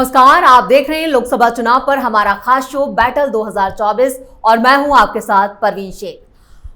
नमस्कार, आप देख रहे हैं लोकसभा चुनाव पर हमारा खास शो बैटल 2024 और मैं हूं आपके साथ परवीन शेख।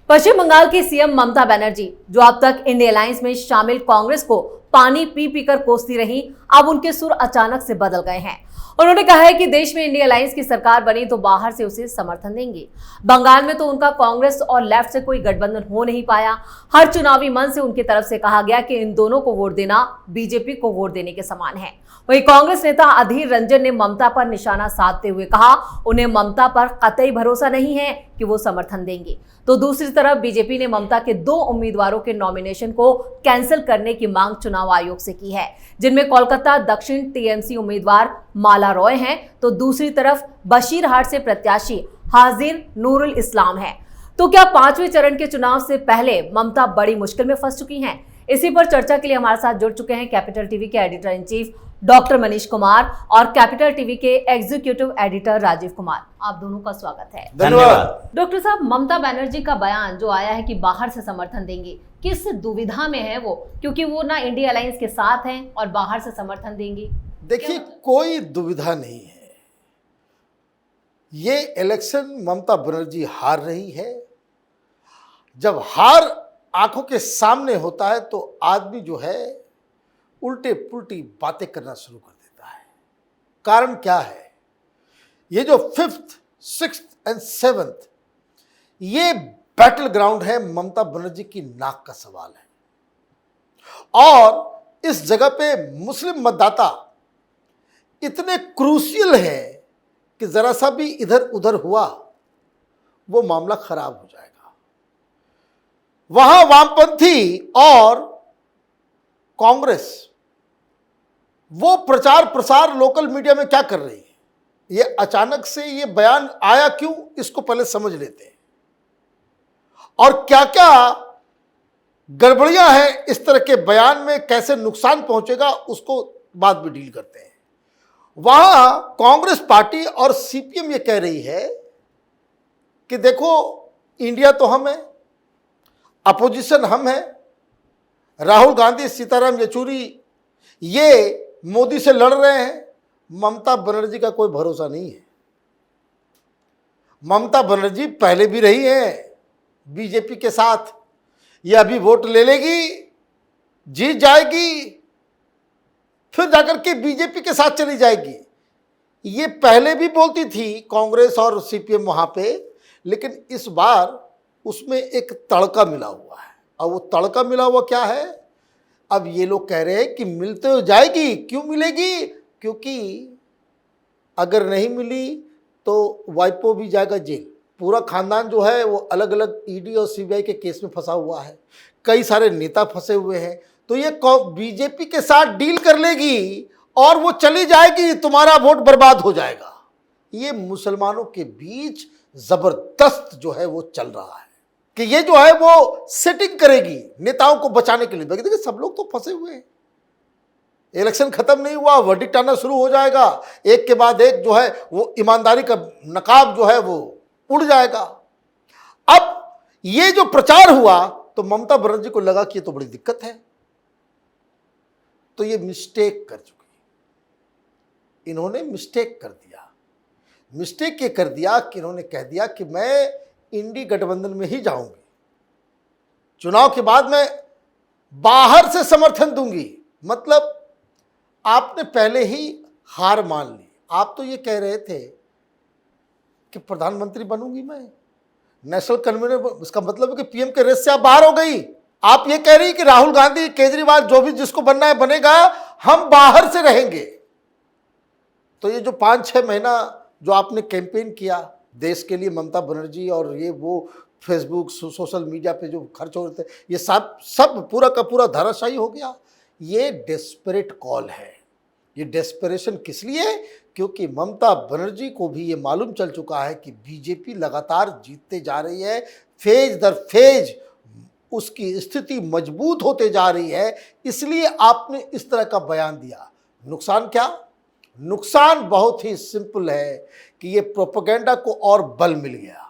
पश्चिम बंगाल की सीएम ममता बनर्जी, जो अब तक इंडिया अलायंस में शामिल कांग्रेस को पानी पी पीकर कोसती रही, अब उनके सुर अचानक से बदल गए हैं। उन्होंने कहा है कि देश में इंडिया अलायंस की सरकार बनी तो बाहर से उसे समर्थन देंगे। बंगाल में तो उनका कांग्रेस और लेफ्ट से कोई गठबंधन हो नहीं पाया। हर चुनावी मन से उनकी तरफ से कहा गया कि इन दोनों को वोट देना बीजेपी को वोट देने के समान है। वहीं कांग्रेस नेता अधीर रंजन ने ममता पर निशाना साधते हुए कहा, उन्हें ममता पर कतई भरोसा नहीं है कि वो समर्थन देंगे। तो दूसरी तरफ बीजेपी ने ममता के 2 उम्मीदवारों के नॉमिनेशन को कैंसिल करने की मांग चुनाव आयोग से की है, जिनमें कोलकाता दक्षिण टीएमसी उम्मीदवार माला रॉय हैं, तो दूसरी तरफ बशीरहाट से प्रत्याशी हाजिर नूरुल इस्लाम है। तो क्या 5वें चरण के चुनाव से पहले ममता बड़ी मुश्किल में फंस चुकी हैं? इसी पर चर्चा के लिए हमारे साथ जुड़ चुके हैं कैपिटल टीवी के editor in chief doctor Manish Kumar और कैपिटल टीवी के एग्जीक्यूटिव एडिटर राजीव कुमार। आप दोनों का स्वागत है। धन्यवाद। डॉक्टर साहब, ममता बनर्जी का बयान जो आया है कि बाहर से समर्थन देंगे, किस दुविधा में है वो? क्योंकि वो ना इंडिया अलायंस के साथ हैं और बाहर से समर्थन देंगी। देखिए, कोई दुविधा नहीं है। ये इलेक्शन ममता बनर्जी हार रही है। जब हार आंखों के सामने होता है तो आदमी जो है उल्टे पुल्टी बातें करना शुरू कर देता है। कारण क्या है? ये जो 5th, 6th एंड 7th ये बैटल ग्राउंड है ममता बनर्जी की नाक का सवाल है। और इस जगह पे मुस्लिम मतदाता इतने क्रूशियल है कि जरा सा भी इधर उधर हुआ वो मामला खराब हो जाएगा। वहां वामपंथी और कांग्रेस वो प्रचार प्रसार लोकल मीडिया में क्या कर रही है? ये अचानक से ये बयान आया क्यों, इसको पहले समझ लेते हैं। और क्या क्या गड़बड़ियां हैं इस तरह के बयान में, कैसे नुकसान पहुंचेगा उसको बाद में डील करते हैं। वहां कांग्रेस पार्टी और सीपीएम ये कह रही है कि देखो, इंडिया तो हम है, अपोजिशन हम है, राहुल गांधी सीताराम येचुरी ये मोदी से लड़ रहे हैं, ममता बनर्जी का कोई भरोसा नहीं है। ममता बनर्जी पहले भी रही है बीजेपी के साथ, ये अभी वोट ले लेगी, जीत जाएगी, फिर जाकर के बीजेपी के साथ चली जाएगी। ये पहले भी बोलती थी कांग्रेस और सीपीएम वहां पे, लेकिन इस बार उसमें एक तड़का मिला हुआ है। और वो तड़का मिला हुआ क्या है? अब ये लोग कह रहे हैं कि मिलते हो जाएगी। क्यों मिलेगी? क्योंकि अगर नहीं मिली तो वाइपो भी जाएगा जेल। पूरा खानदान जो है वो अलग अलग ईडी और सीबीआई के केस में फंसा हुआ है, कई सारे नेता फंसे हुए हैं। तो ये बीजेपी के साथ डील कर लेगी और वो चली जाएगी, तुम्हारा वोट बर्बाद हो जाएगा। ये मुसलमानों के बीच जबरदस्त जो है वो चल रहा है कि ये जो है वो सेटिंग करेगी नेताओं को बचाने के लिए। देखिए, सब लोग तो फंसे हुए हैं, इलेक्शन खत्म नहीं हुआ, वर्डिक्ट आना शुरू हो जाएगा, एक के बाद एक जो है वो ईमानदारी का नकाब जो है वो उड़ जाएगा। अब ये जो प्रचार हुआ तो ममता बनर्जी को लगा कि ये तो बड़ी दिक्कत है, तो ये मिस्टेक कर चुकी। इन्होंने मिस्टेक कर दिया। मिस्टेक ये कर दिया कि इन्होंने कह दिया कि मैं इंडी गठबंधन में ही जाऊंगी, चुनाव के बाद मैं बाहर से समर्थन दूंगी। मतलब आपने पहले ही हार मान ली। आप तो ये कह रहे थे कि प्रधानमंत्री बनूंगी मैं, नेशनल कन्वीनर, इसका मतलब है कि पीएम के रेस से आप बाहर हो गई। आप ये कह रही कि राहुल गांधी, केजरीवाल, जो भी जिसको बनना है बनेगा, हम बाहर से रहेंगे। तो ये जो 5-6 महीना जो आपने कैंपेन किया देश के लिए, ममता बनर्जी, और ये वो फेसबुक सोशल मीडिया पे जो खर्च हो रहे थे, ये सब पूरा का पूरा धराशायी हो गया। ये डेस्परेट कॉल है। ये डेस्परेशन किस लिए? क्योंकि ममता बनर्जी को भी ये मालूम चल चुका है कि बीजेपी लगातार जीतते जा रही है, फेज दर फेज उसकी स्थिति मजबूत होते जा रही है, इसलिए आपने इस तरह का बयान दिया। नुकसान क्या? नुकसान बहुत ही सिंपल है कि ये प्रोपेगेंडा को और बल मिल गया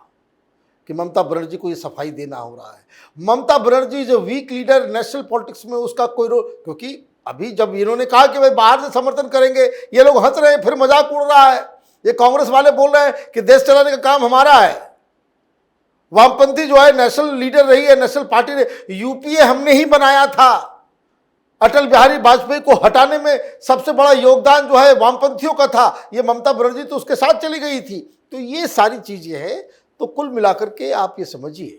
कि ममता बनर्जी को ये सफाई देना हो रहा है। ममता बनर्जी जो वीक लीडर नेशनल पॉलिटिक्स में, उसका कोई रोल, क्योंकि अभी जब इन्होंने कहा कि भाई बाहर से समर्थन करेंगे, ये लोग हंस रहे हैं, फिर मजाक उड़ रहा है। ये कांग्रेस वाले बोल रहे हैं कि देश चलाने का काम हमारा है। वामपंथी जो है नेशनल लीडर रही है, नेशनल पार्टी ने, यूपीए हमने ही बनाया था। अटल बिहारी वाजपेयी को हटाने में सबसे बड़ा योगदान जो है वामपंथियों का था। ये ममता बनर्जी तो उसके साथ चली गई थी। तो ये सारी चीजें हैं। तो कुल मिलाकर के आप ये समझिए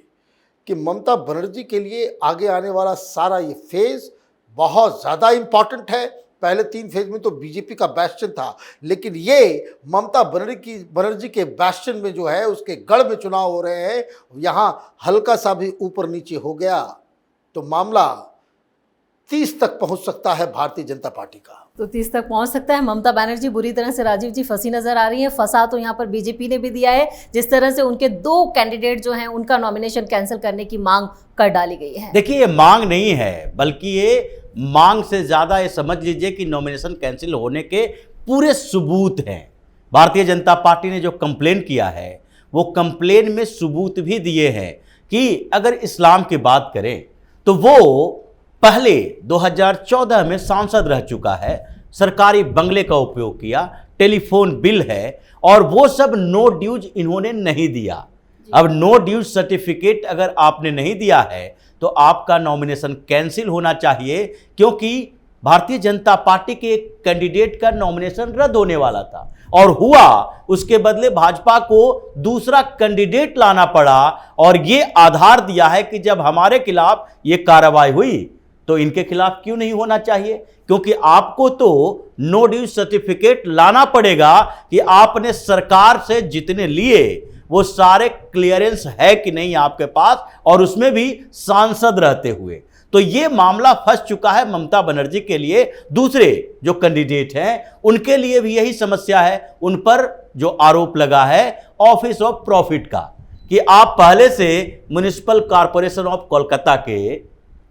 कि ममता बनर्जी के लिए आगे आने वाला सारा ये फेज बहुत ज़्यादा इम्पॉर्टेंट है। पहले 3 फेज में तो बीजेपी का बैस्शन था, लेकिन ये ममता बनर्जी के बैस्शन में जो है, उसके गढ़ में चुनाव हो रहे हैं। यहाँ हल्का सा भी ऊपर नीचे हो गया तो मामला 30 तक पहुंच सकता है भारतीय जनता पार्टी का। तो 30 तक पहुंच सकता है। ममता बनर्जी बुरी तरह से राजीव जी फंसी नजर आ रही है। फंसा तो यहाँ पर बीजेपी ने भी दिया है, जिस तरह से उनके 2 कैंडिडेट जो हैं उनका नॉमिनेशन कैंसिल करने की मांग कर डाली गई है। देखिए, ये मांग नहीं है, बल्कि ये मांग से ज्यादा ये समझ लीजिए कि नॉमिनेशन कैंसिल होने के पूरे सबूत हैं। भारतीय जनता पार्टी ने जो कंप्लेन किया है, वो कंप्लेन में सबूत भी दिए हैं कि अगर इस्लाम की बात करें तो वो पहले 2014 में सांसद रह चुका है, सरकारी बंगले का उपयोग किया, टेलीफोन बिल है, और वो सब नो ड्यूज इन्होंने नहीं दिया। अब नो ड्यूज सर्टिफिकेट अगर आपने नहीं दिया है तो आपका नॉमिनेशन कैंसिल होना चाहिए, क्योंकि भारतीय जनता पार्टी के एक कैंडिडेट का नॉमिनेशन रद्द होने वाला था और हुआ। उसके बदले भाजपा को दूसरा कैंडिडेट लाना पड़ा, और ये आधार दिया है कि जब हमारे खिलाफ ये कार्रवाई हुई तो इनके खिलाफ क्यों नहीं होना चाहिए, क्योंकि आपको तो नो ड्यूज सर्टिफिकेट लाना पड़ेगा कि आपने सरकार से जितने लिए वो सारे क्लियरेंस है कि नहीं आपके पास, और उसमें भी सांसद रहते हुए। तो ये मामला फंस चुका है ममता बनर्जी के लिए। दूसरे जो कैंडिडेट हैं उनके लिए भी यही समस्या है। उन पर जो आरोप लगा है ऑफिस ऑफ प्रॉफिट का, कि आप पहले से म्युनिसिपल कॉर्पोरेशन ऑफ कोलकाता के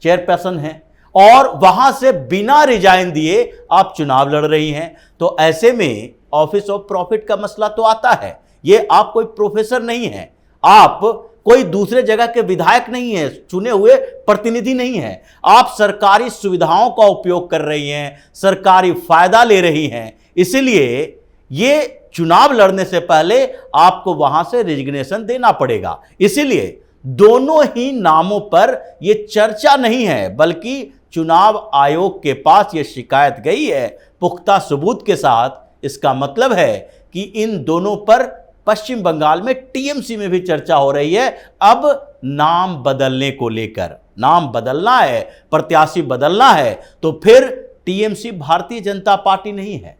चेयरपर्सन हैं और वहां से बिना रिजाइन दिए आप चुनाव लड़ रही हैं। तो ऐसे में ऑफिस ऑफ प्रॉफिट का मसला तो आता है। ये आप कोई प्रोफेसर नहीं है, आप कोई दूसरे जगह के विधायक नहीं है, चुने हुए प्रतिनिधि नहीं है। आप सरकारी सुविधाओं का उपयोग कर रही हैं, सरकारी फायदा ले रही हैं। इसलिए ये चुनाव लड़ने से पहले आपको वहां से रेजिग्नेशन देना पड़ेगा। इसीलिए दोनों ही नामों पर यह चर्चा नहीं है, बल्कि चुनाव आयोग के पास यह शिकायत गई है पुख्ता सबूत के साथ। इसका मतलब है कि इन दोनों पर पश्चिम बंगाल में टीएमसी में भी चर्चा हो रही है। अब नाम बदलने को लेकर, नाम बदलना है, प्रत्याशी बदलना है, तो फिर टीएमसी भारतीय जनता पार्टी नहीं है।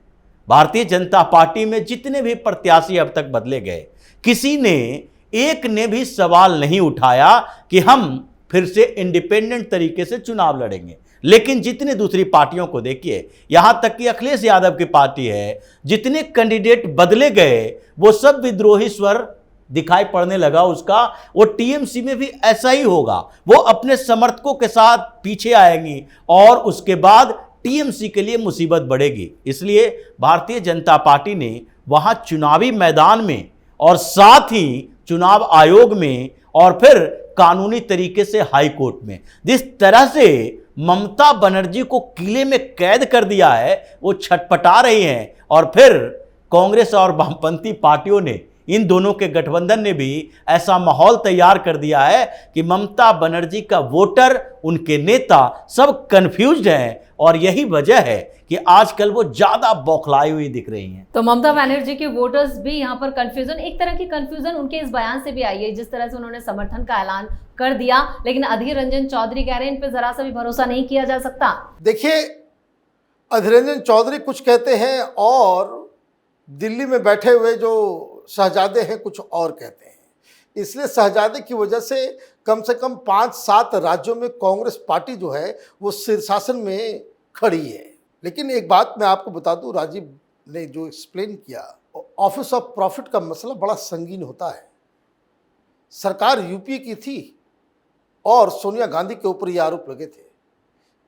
भारतीय जनता पार्टी में जितने भी प्रत्याशी अब तक बदले गए, किसी ने एक ने भी सवाल नहीं उठाया कि हम फिर से इंडिपेंडेंट तरीके से चुनाव लड़ेंगे। लेकिन जितने दूसरी पार्टियों को देखिए, यहां तक कि अखिलेश यादव की पार्टी है, जितने कैंडिडेट बदले गए वो सब विद्रोही स्वर दिखाई पड़ने लगा उसका। वो टीएमसी में भी ऐसा ही होगा, वो अपने समर्थकों के साथ पीछे आएंगी और उसके बाद टीएमसी के लिए मुसीबत बढ़ेगी। इसलिए भारतीय जनता पार्टी ने वहां चुनावी मैदान में और साथ ही चुनाव आयोग में और फिर कानूनी तरीके से हाई कोर्ट में जिस तरह से ममता बनर्जी को किले में कैद कर दिया है, वो छटपटा रही हैं। और फिर कांग्रेस और वामपंथी पार्टियों ने, इन दोनों के गठबंधन ने भी ऐसा माहौल तैयार कर दिया है कि ममता बनर्जी का वोटर, उनके नेता सब कंफ्यूज्ड हैं। और यही वजह है कि आजकल वो ज्यादा बौखलाई हुई दिख रही हैं। तो ममता बनर्जी के वोटर्स भी यहाँ पर कंफ्यूजन, एक तरह की कंफ्यूजन उनके इस बयान से भी आई है, जिस तरह से उन्होंने समर्थन का ऐलान कर दिया। लेकिन अधीर रंजन चौधरी कह रहे हैं इन पे जरा सा भी भरोसा नहीं किया जा सकता। देखिए, अधीर रंजन चौधरी कुछ कहते हैं और दिल्ली में बैठे हुए जो शहजादे हैं कुछ और कहते हैं। इसलिए शहजादे की वजह से कम 5-7 राज्यों में कांग्रेस पार्टी जो है वो शीर्षासन में खड़ी है। लेकिन एक बात मैं आपको बता दूं, राजीव ने जो एक्सप्लेन किया, ऑफिस ऑफ प्रॉफिट का मसला बड़ा संगीन होता है। सरकार यूपीए की थी और सोनिया गांधी के ऊपर ये आरोप लगे थे,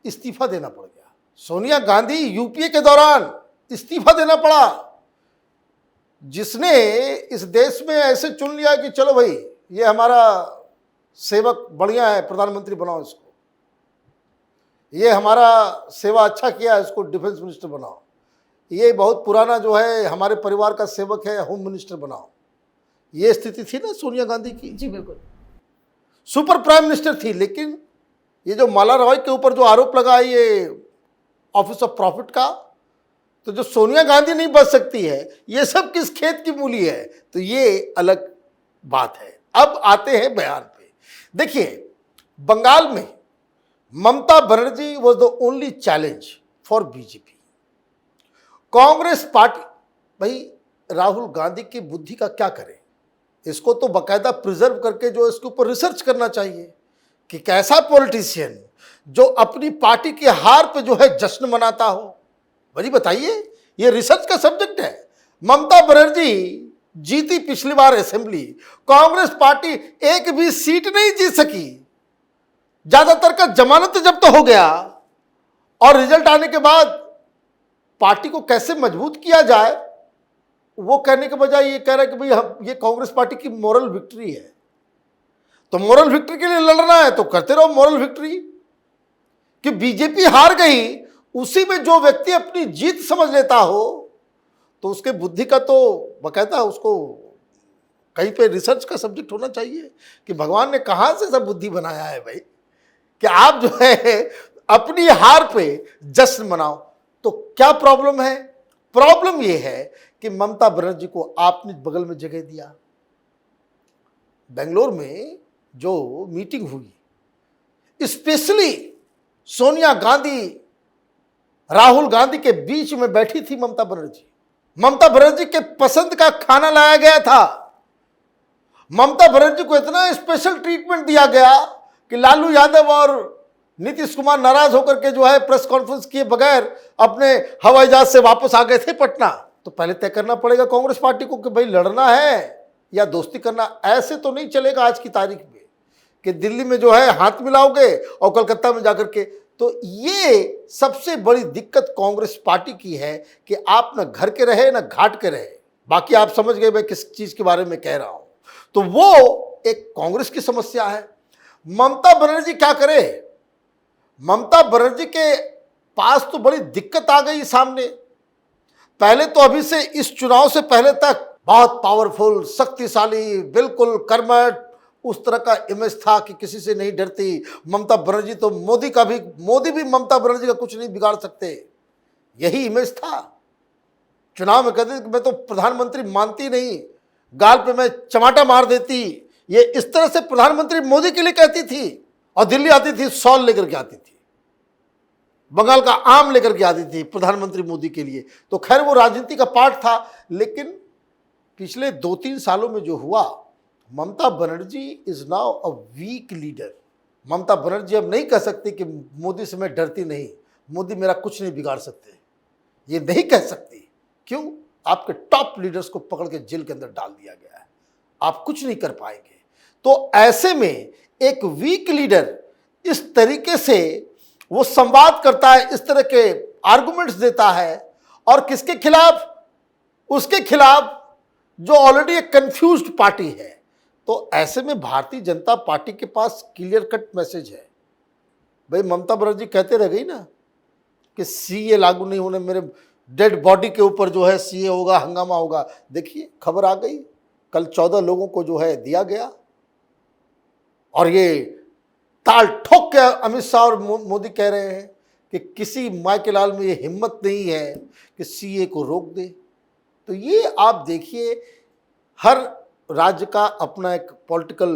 इस्तीफा देना पड़ गया। सोनिया गांधी यूपीए के दौरान इस्तीफा देना पड़ा। जिसने इस देश में ऐसे चुन लिया कि चलो भाई ये हमारा सेवक बढ़िया है, प्रधानमंत्री बनाओ इसको, ये हमारा सेवा अच्छा किया, इसको डिफेंस मिनिस्टर बनाओ। ये बहुत पुराना जो है हमारे परिवार का सेवक है, होम मिनिस्टर बनाओ। ये स्थिति थी ना सोनिया गांधी की। जी बिल्कुल। सुपर प्राइम मिनिस्टर थी, लेकिन ये जो माला रॉय के ऊपर जो आरोप लगा ये ऑफिस ऑफ प्रॉफिट का, तो जो सोनिया गांधी नहीं बच सकती है, ये सब किस खेत की मूली है, तो ये अलग बात है। अब आते हैं बयान पे। देखिए, बंगाल में Mamata Banerjee was the only challenge for BJP. Congress party, भाई राहुल गांधी की बुद्धि का क्या करें, इसको तो बाकायदा प्रिजर्व करके जो इसके ऊपर रिसर्च करना चाहिए कि कैसा पॉलिटिशियन जो अपनी पार्टी की हार पे जो है जश्न मनाता हो। भाई बताइए, ये रिसर्च का सब्जेक्ट है। ममता बनर्जी जीती पिछली बार असेंबली, कांग्रेस पार्टी एक भी सीट नहीं जीत सकी। ज्यादातर का जमानत जब्त हो गया और रिजल्ट आने के बाद पार्टी को कैसे मजबूत किया जाए, वो कहने के बजाय ये कह रहा है कि भाई हम ये कांग्रेस पार्टी की मोरल विक्ट्री है। तो मोरल विक्ट्री के लिए लड़ना है तो करते रहो मोरल विक्ट्री। कि बीजेपी हार गई, उसी में जो व्यक्ति अपनी जीत समझ लेता हो तो उसके बुद्धि का तो बाकायदा उसको कहीं पे रिसर्च का सब्जेक्ट होना चाहिए कि भगवान ने कहां से सब बुद्धि बनाया है भाई, कि आप जो है अपनी हार पे जश्न मनाओ। तो क्या प्रॉब्लम है? प्रॉब्लम यह है कि ममता बनर्जी को आपने बगल में जगह दिया। बेंगलोर में जो मीटिंग हुई, स्पेशली सोनिया गांधी राहुल गांधी के बीच में बैठी थी ममता बनर्जी। ममता बनर्जी के पसंद का खाना लाया गया था। ममता बनर्जी को इतना स्पेशल ट्रीटमेंट दिया गया कि लालू यादव और नीतीश कुमार नाराज होकर के जो है प्रेस कॉन्फ्रेंस किए बगैर अपने हवाई जहाज से वापस आ गए थे पटना। तो पहले तय करना पड़ेगा कांग्रेस पार्टी को कि भाई लड़ना है या दोस्ती करना। ऐसे तो नहीं चलेगा आज की तारीख में कि दिल्ली में जो है हाथ मिलाओगे और कलकत्ता में जाकर के। तो ये सबसे बड़ी दिक्कत कांग्रेस पार्टी की है कि आप ना घर के रहे ना घाट के रहे। बाकी आप समझ गए मैं किस चीज के बारे में कह रहा हूं। तो वो एक कांग्रेस की समस्या है। ममता बनर्जी क्या करे? ममता बनर्जी के पास तो बड़ी दिक्कत आ गई सामने। पहले तो अभी से इस चुनाव से पहले तक बहुत पावरफुल, शक्तिशाली, बिल्कुल कर्मठ उस तरह का इमेज था कि किसी से नहीं डरती। ममता बनर्जी तो मोदी भी ममता बनर्जी का कुछ नहीं बिगाड़ सकते, यही इमेज था। चुनाव में कहते मैं तो प्रधानमंत्री मानती नहीं, गाल पे मैं चमाटा मार देती। ये इस तरह से प्रधानमंत्री मोदी के लिए कहती थी और दिल्ली आती थी शॉल लेकर के आती थी, बंगाल का आम लेकर के आती थी प्रधानमंत्री मोदी के लिए। तो खैर वो राजनीति का पार्ट था। लेकिन पिछले 2-3 सालों में जो हुआ, Mamata Banerjee is now a weak leader. Mamata Banerjee अब नहीं कह सकती कि मोदी से मैं डरती नहीं, मोदी मेरा कुछ नहीं बिगाड़ सकते, ये नहीं कह सकती। क्यों? आपके टॉप लीडर्स को पकड़ के जेल के अंदर डाल दिया गया है, आप कुछ नहीं कर पाएंगे। तो ऐसे में एक वीक लीडर इस तरीके से वो संवाद करता है, इस तरह के आर्गुमेंट्स देता है और किसके खिलाफ? उसके खिलाफ जो ऑलरेडी एक कंफ्यूज्ड पार्टी है। तो ऐसे में भारतीय जनता पार्टी के पास क्लियर कट मैसेज है। भाई ममता बनर्जी कहते रह गई ना कि सीए लागू नहीं होने, मेरे डेड बॉडी के ऊपर जो है सीए होगा, हंगामा होगा। देखिए खबर आ गई, कल 14 लोगों को जो है दिया गया और ये ताल ठोक के अमित शाह और मोदी कह रहे हैं कि किसी माय के लाल में ये हिम्मत नहीं है कि सीए को रोक दे। तो ये आप देखिए, हर राज्य का अपना एक पॉलिटिकल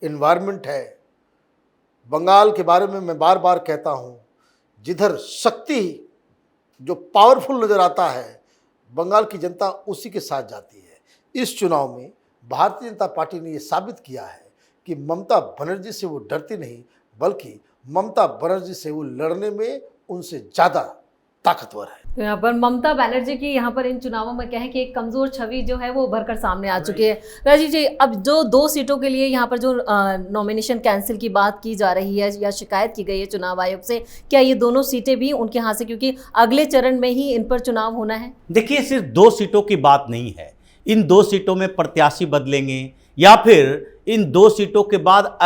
एनवायरनमेंट है। बंगाल के बारे में मैं बार बार कहता हूँ, जिधर शक्ति जो पावरफुल नज़र आता है, बंगाल की जनता उसी के साथ जाती है। इस चुनाव में भारतीय जनता पार्टी ने ये साबित किया है कि ममता बनर्जी से वो डरती नहीं, बल्कि ममता बनर्जी से वो लड़ने में उनसे ज़्यादा ताकतवर है। तो यहाँ पर ममता बनर्जी की यहाँ पर इन चुनावों में क्या है कि एक कमजोर छवि जो है वो उभर कर सामने आ चुकी है। राजीव जी, अब जो 2 सीटों के लिए यहाँ पर जो नॉमिनेशन कैंसिल की बात की जा रही है या शिकायत की गई है चुनाव आयोग से, क्या ये दोनों सीटें भी उनके हाथ से, क्योंकि अगले चरण में ही इन पर चुनाव होना है? देखिए, सिर्फ 2 सीटों की बात नहीं है। इन 2 सीटों में प्रत्याशी बदलेंगे या फिर इन 2 सीटों के बाद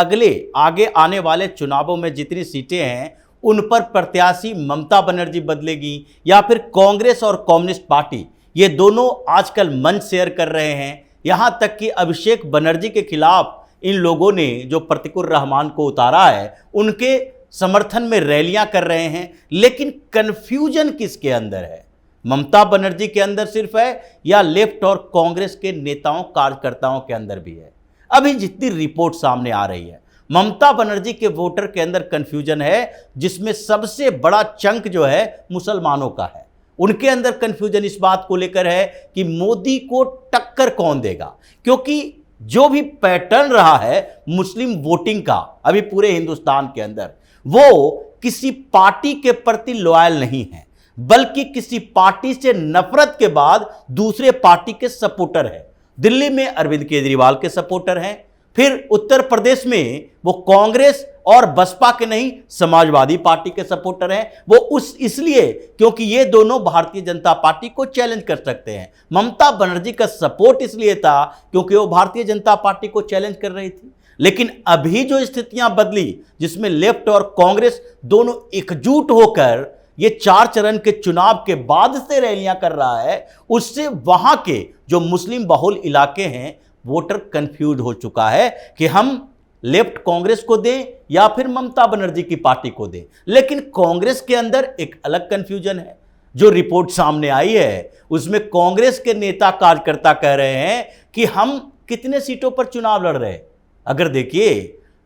आगे आने वाले चुनावों में जितनी सीटें हैं उन पर प्रत्याशी ममता बनर्जी बदलेगी या फिर कांग्रेस और कम्युनिस्ट पार्टी, ये दोनों आजकल मंच शेयर कर रहे हैं। यहां तक कि अभिषेक बनर्जी के खिलाफ इन लोगों ने जो प्रतिकुर रहमान को उतारा है, उनके समर्थन में रैलियां कर रहे हैं। लेकिन कंफ्यूजन किसके अंदर है? ममता बनर्जी के अंदर सिर्फ है या लेफ्ट और कांग्रेस के नेताओं कार्यकर्ताओं के अंदर भी है? अभी जितनी रिपोर्ट सामने आ रही है, ममता बनर्जी के वोटर के अंदर कंफ्यूजन है, जिसमें सबसे बड़ा चंक जो है मुसलमानों का है। उनके अंदर कंफ्यूजन इस बात को लेकर है कि मोदी को टक्कर कौन देगा, क्योंकि जो भी पैटर्न रहा है मुस्लिम वोटिंग का अभी पूरे हिंदुस्तान के अंदर, वो किसी पार्टी के प्रति लॉयल नहीं है, बल्कि किसी पार्टी से नफरत के बाद दूसरे पार्टी के सपोर्टर है। दिल्ली में अरविंद केजरीवाल के सपोर्टर हैं, फिर उत्तर प्रदेश में वो कांग्रेस और बसपा के नहीं, समाजवादी पार्टी के सपोर्टर हैं। वो इसलिए क्योंकि ये दोनों भारतीय जनता पार्टी को चैलेंज कर सकते हैं। ममता बनर्जी का सपोर्ट इसलिए था क्योंकि वो भारतीय जनता पार्टी को चैलेंज कर रही थी। लेकिन अभी जो स्थितियां बदली, जिसमें लेफ्ट और कांग्रेस दोनों एकजुट होकर ये 4 चरण के चुनाव के बाद से रैलियां कर रहा है, उससे वहां के जो मुस्लिम बहुल इलाके हैं, वोटर कंफ्यूज हो चुका है कि हम लेफ्ट कांग्रेस को दें या फिर ममता बनर्जी की पार्टी को दें। लेकिन कांग्रेस के अंदर एक अलग कंफ्यूजन है। जो रिपोर्ट सामने आई है उसमें कांग्रेस के नेता कार्यकर्ता कह रहे हैं कि हम कितने सीटों पर चुनाव लड़ रहे हैं। अगर देखिए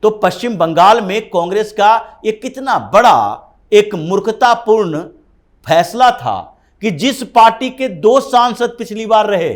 तो पश्चिम बंगाल में कांग्रेस का ये कितना बड़ा एक मूर्खतापूर्ण फैसला था कि जिस पार्टी के 2 सांसद पिछली बार रहे,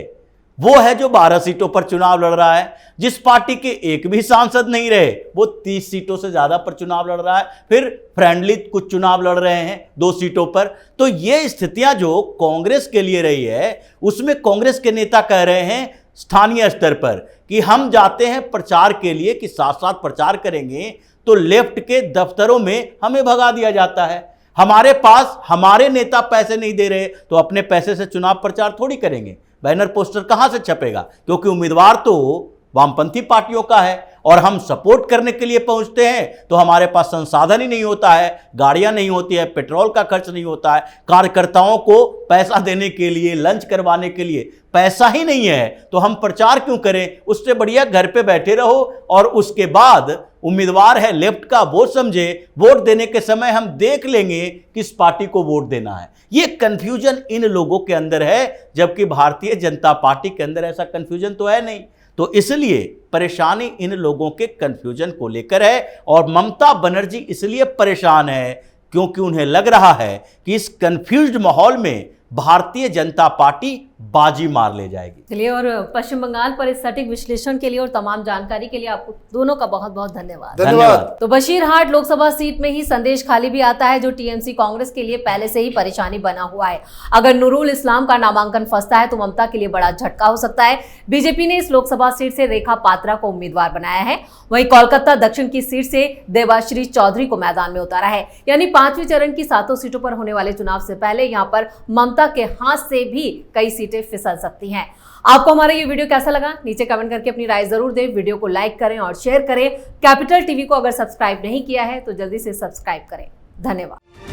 वो है जो 12 सीटों पर चुनाव लड़ रहा है। जिस पार्टी के एक भी सांसद नहीं रहे, वो 30 सीटों से ज्यादा पर चुनाव लड़ रहा है। फिर फ्रेंडली कुछ चुनाव लड़ रहे हैं 2 सीटों पर। तो ये स्थितियां जो कांग्रेस के लिए रही है, उसमें कांग्रेस के नेता कह रहे हैं स्थानीय स्तर पर कि हम जाते हैं प्रचार के लिए कि साथ साथ प्रचार करेंगे, तो लेफ्ट के दफ्तरों में हमें भगा दिया जाता है। हमारे पास हमारे नेता पैसे नहीं दे रहे, तो अपने पैसे से चुनाव प्रचार थोड़ी करेंगे। बैनर पोस्टर कहां से छपेगा, क्योंकि उम्मीदवार तो वामपंथी पार्टियों का है और हम सपोर्ट करने के लिए पहुंचते हैं तो हमारे पास संसाधन ही नहीं होता है, गाड़ियां नहीं होती है, पेट्रोल का खर्च नहीं होता है, कार्यकर्ताओं को पैसा देने के लिए, लंच करवाने के लिए पैसा ही नहीं है, तो हम प्रचार क्यों करें? उससे बढ़िया घर पे बैठे रहो और उसके बाद उम्मीदवार है लेफ्ट का, वो समझे, वोट देने के समय हम देख लेंगे किस पार्टी को वोट देना है। ये कंफ्यूजन इन लोगों के अंदर है, जबकि भारतीय जनता पार्टी के अंदर ऐसा कंफ्यूजन तो है नहीं। तो इसलिए परेशानी इन लोगों के कंफ्यूजन को लेकर है और ममता बनर्जी इसलिए परेशान है क्योंकि उन्हें लग रहा है कि इस कंफ्यूज्ड माहौल में भारतीय जनता पार्टी बाजी मार ले जाएगी। चलिए, और पश्चिम बंगाल पर इस सटीक विश्लेषण के लिए और तमाम जानकारी के लिए आपको दोनों का बहुत बहुत धन्यवाद। तो बशीरहाट लोकसभा सीट में ही संदेश खाली भी आता है, जो टीएमसी कांग्रेस के लिए पहले से ही परेशानी बना हुआ है। अगर नूरुल इस्लाम का नामांकन फंसता है तो ममता के लिए बड़ा झटका हो सकता है। बीजेपी ने इस लोकसभा सीट से रेखा पात्रा को उम्मीदवार बनाया है। वहीं कोलकाता दक्षिण की सीट से देवाश्री चौधरी को मैदान में उतारा है। यानी 5वें चरण की 7 सीटों पर होने वाले चुनाव से पहले यहाँ पर ममता के हाथ से भी कई सीटें फिसल सकती हैं। आपको हमारा ये वीडियो कैसा लगा, नीचे कमेंट करके अपनी राय जरूर दें। वीडियो को लाइक करें और शेयर करें। कैपिटल टीवी को अगर सब्सक्राइब नहीं किया है तो जल्दी से सब्सक्राइब करें। धन्यवाद।